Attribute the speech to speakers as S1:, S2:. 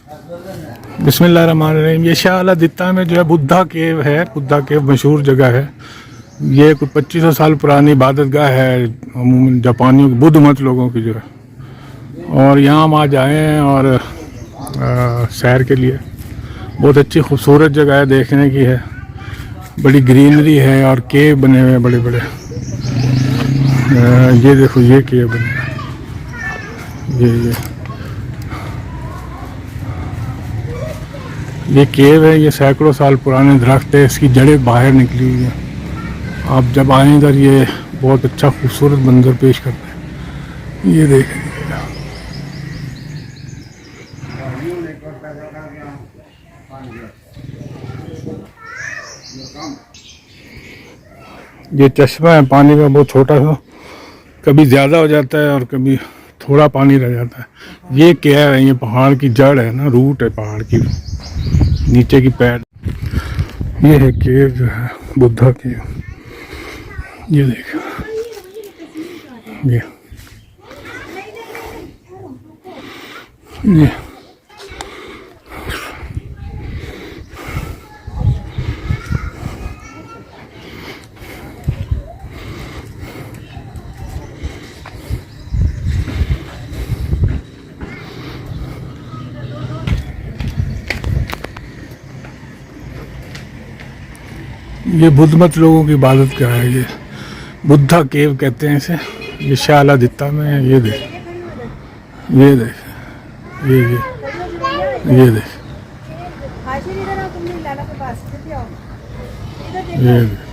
S1: बिस्मिल्लाहिर्रहमानिर्रहीम। ये शाह अलादित्ता में जो है बुद्धा केव है। बुद्धा केव मशहूर जगह है। ये कुछ 2500 साल पुरानी इबादत गाह है अमूमन जापानियों की, बुद्ध मत लोगों की जो है। और यहाँ हम आज आए हैं और सैर के लिए। बहुत अच्छी खूबसूरत जगह है, देखने की है। बड़ी ग्रीनरी है और केव बने हुए हैं बड़े बड़े। ये देखो, ये केव बने हैं। ये केव है। ये सैकड़ों साल पुराने दरख्त है, इसकी जड़ें बाहर निकली हुई हैं। आप जब आएँ इधर, ये बहुत अच्छा खूबसूरत मंजर पेश करते हैं। ये देखें, ये चश्मा है पानी का, बहुत छोटा सा। कभी ज़्यादा हो जाता है और कभी थोड़ा पानी रह जाता है। ये क्या है? ये पहाड़ की जड़ है ना, रूट है पहाड़ की, नीचे की पैर। ये है केव जो है बुद्धा केव। ये देखो, ये ये बुद्ध मत लोगों की इबादत का है। ये बुद्धा केव कहते हैं इसे। ये शाह अलादित्ता में है। ये देख, ये देख, ये देख, ये देख।